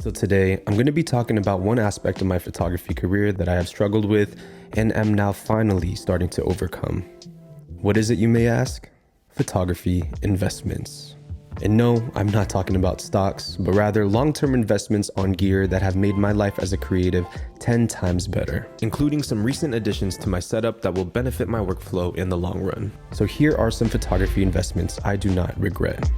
So today, I'm going to be talking about one aspect of my photography career that I have struggled with and am now finally starting to overcome. What is it, you may ask? Photography investments. And no, I'm not talking about stocks, but rather long-term investments on gear that have made my life as a creative 10 times better, including some recent additions to my setup that will benefit my workflow in the long run. So here are some photography investments I do not regret.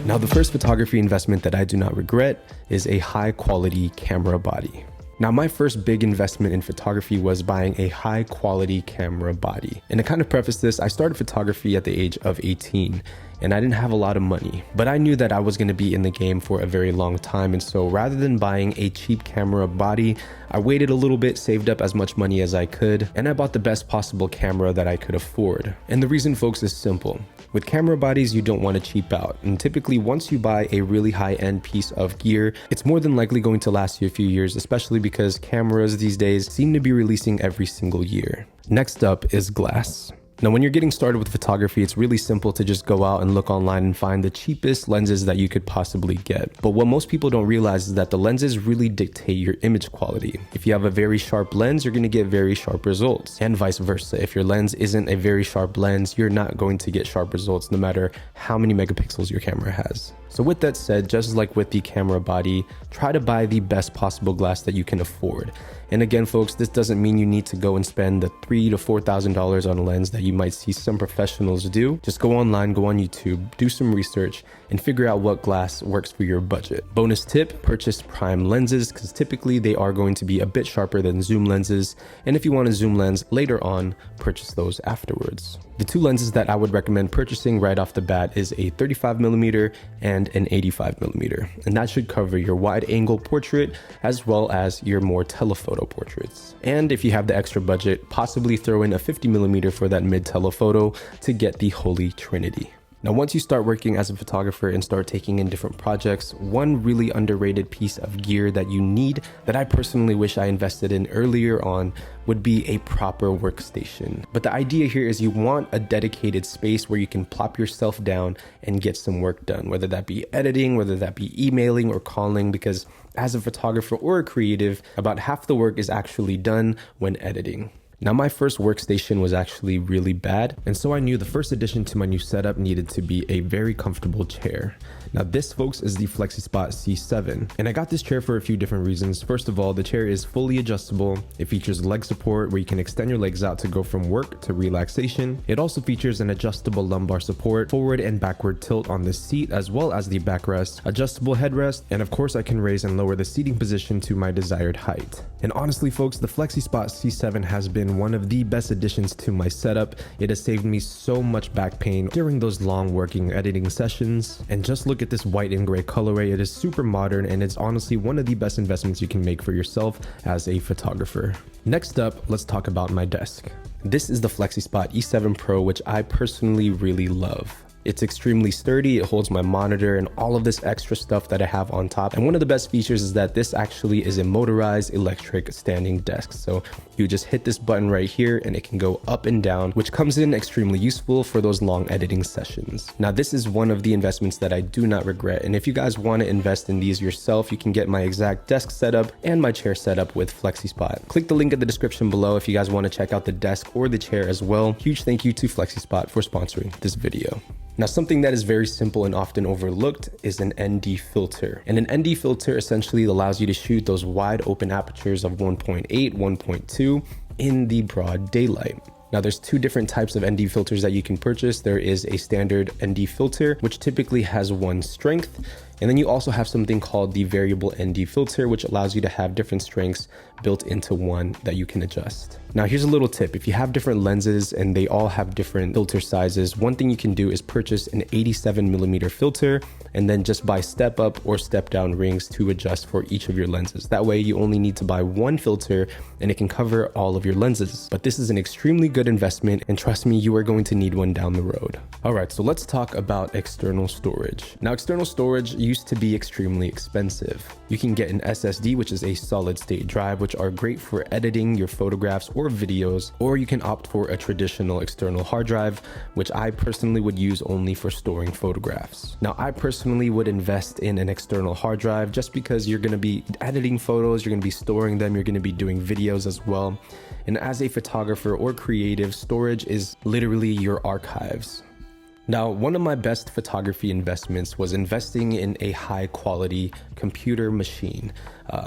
Now, the first photography investment that I do not regret is a high quality camera body. Now, my first big investment in photography was buying a high quality camera body. And to kind of preface this, I started photography at the age of 18 and I didn't have a lot of money, but I knew that I was going to be in the game for a very long time. And so rather than buying a cheap camera body, I waited a little bit, saved up as much money as I could, and I bought the best possible camera that I could afford. And the reason, folks, is simple. With camera bodies, you don't want to cheap out. And typically, once you buy a really high-end piece of gear, it's more than likely going to last you a few years, especially because cameras these days seem to be releasing every single year. Next up is glass. Now, when you're getting started with photography, it's really simple to just go out and look online and find the cheapest lenses that you could possibly get. But what most people don't realize is that the lenses really dictate your image quality. If you have a very sharp lens, you're going to get very sharp results, and vice versa. If your lens isn't a very sharp lens, you're not going to get sharp results no matter how many megapixels your camera has. So with that said, just like with the camera body, try to buy the best possible glass that you can afford. And again, folks, this doesn't mean you need to go and spend the $3,000 to $4,000 on a lens that you might see some professionals do. Just go online, go on YouTube, do some research, and figure out what glass works for your budget. Bonus tip, purchase prime lenses, because typically they are going to be a bit sharper than zoom lenses. And if you want a zoom lens later on, purchase those afterwards. The two lenses that I would recommend purchasing right off the bat is a 35mm and an 85mm. And that should cover your wide angle portrait as well as your more telephoto portraits. And if you have the extra budget, possibly throw in a 50mm for that mid telephoto to get the holy trinity. Now, once you start working as a photographer and start taking in different projects, one really underrated piece of gear that you need that I personally wish I invested in earlier on would be a proper workstation. But the idea here is you want a dedicated space where you can plop yourself down and get some work done, whether that be editing, whether that be emailing or calling, because as a photographer or a creative, about half the work is actually done when editing. Now, my first workstation was actually really bad, and so I knew the first addition to my new setup needed to be a very comfortable chair. Now, this, folks, is the FlexiSpot C7, and I got this chair for a few different reasons. First of all, the chair is fully adjustable. It features leg support where you can extend your legs out to go from work to relaxation. It also features an adjustable lumbar support, forward and backward tilt on the seat, as well as the backrest, adjustable headrest, and of course, I can raise and lower the seating position to my desired height. And honestly, folks, the FlexiSpot C7 has been one of the best additions to my setup. It has saved me so much back pain during those long working editing sessions. And just look at this white and gray colorway. It is super modern, and it's honestly one of the best investments you can make for yourself as a photographer. Next up, let's talk about my desk. This is the FlexiSpot E7 Pro, which I personally really love. It's extremely sturdy, it holds my monitor and all of this extra stuff that I have on top. And one of the best features is that this actually is a motorized electric standing desk. So you just hit this button right here and it can go up and down, which comes in extremely useful for those long editing sessions. Now, this is one of the investments that I do not regret. And if you guys want to invest in these yourself, you can get my exact desk setup and my chair setup with FlexiSpot. Click the link in the description below if you guys want to check out the desk or the chair as well. Huge thank you to FlexiSpot for sponsoring this video. Now, something that is very simple and often overlooked is an ND filter. And an ND filter essentially allows you to shoot those wide open apertures of 1.8, 1.2 in the broad daylight. Now, there's two different types of ND filters that you can purchase. There is a standard ND filter, which typically has one strength. And then you also have something called the variable ND filter, which allows you to have different strengths built into one that you can adjust. Now, here's a little tip. If you have different lenses and they all have different filter sizes, one thing you can do is purchase an 87mm filter and then just buy step up or step down rings to adjust for each of your lenses. That way you only need to buy one filter and it can cover all of your lenses. But this is an extremely good investment, and trust me, you are going to need one down the road. All right, so let's talk about external storage. Now, external storage, used to be extremely expensive. You can get an SSD, which is a solid state drive, which are great for editing your photographs or videos, or you can opt for a traditional external hard drive, which I personally would use only for storing photographs. Now, I personally would invest in an external hard drive just because you're going to be editing photos, you're going to be storing them, you're going to be doing videos as well. And as a photographer or creative, storage is literally your archives. Now, one of my best photography investments was investing in a high quality computer machine,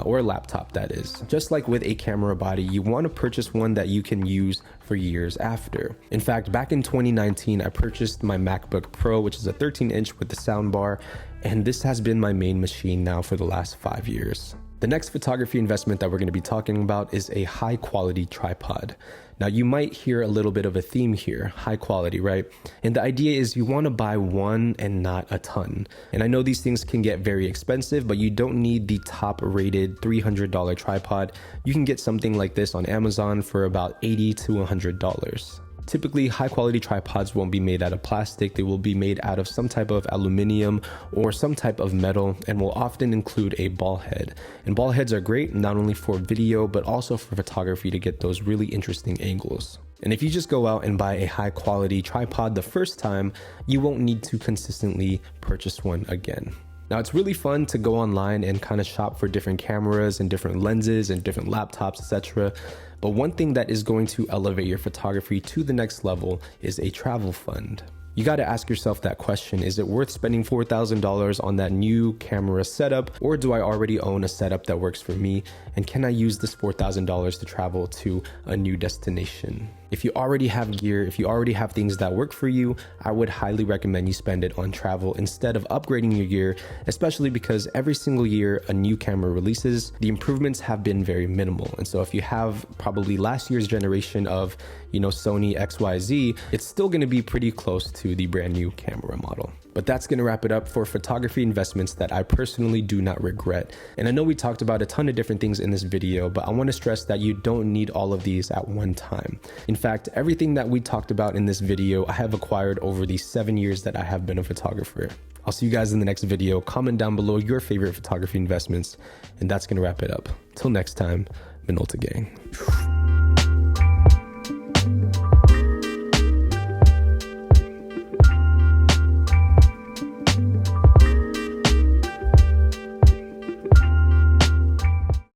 or a laptop that is. Just like with a camera body, you want to purchase one that you can use for years after. In fact, back in 2019, I purchased my MacBook Pro, which is a 13-inch with the soundbar, and this has been my main machine now for the last 5 years. The next photography investment that we're going to be talking about is a high quality tripod. Now, you might hear a little bit of a theme here, high quality, right? And the idea is you want to buy one and not a ton. And I know these things can get very expensive, but you don't need the top rated $300 tripod. You can get something like this on Amazon for about $80 to $100. Typically, high quality tripods won't be made out of plastic. They will be made out of some type of aluminum or some type of metal, and will often include a ball head. And ball heads are great not only for video, but also for photography to get those really interesting angles. And if you just go out and buy a high quality tripod the first time, you won't need to consistently purchase one again. Now, it's really fun to go online and kind of shop for different cameras and different lenses and different laptops, etc. But one thing that is going to elevate your photography to the next level is a travel fund. You got to ask yourself that question: is it worth spending $4,000 on that new camera setup, or do I already own a setup that works for me? And can I use this $4,000 to travel to a new destination? If you already have gear, if you already have things that work for you, I would highly recommend you spend it on travel instead of upgrading your gear, especially because every single year a new camera releases, the improvements have been very minimal. And so if you have probably last year's generation of, Sony XYZ, it's still going to be pretty close to the brand new camera model. But that's going to wrap it up for photography investments that I personally do not regret. And I know we talked about a ton of different things in this video, but I want to stress that you don't need all of these at one time. In fact, everything that we talked about in this video, I have acquired over the 7 years that I have been a photographer. I'll see you guys in the next video. Comment down below your favorite photography investments, and that's going to wrap it up. Till next time, Minolta Gang.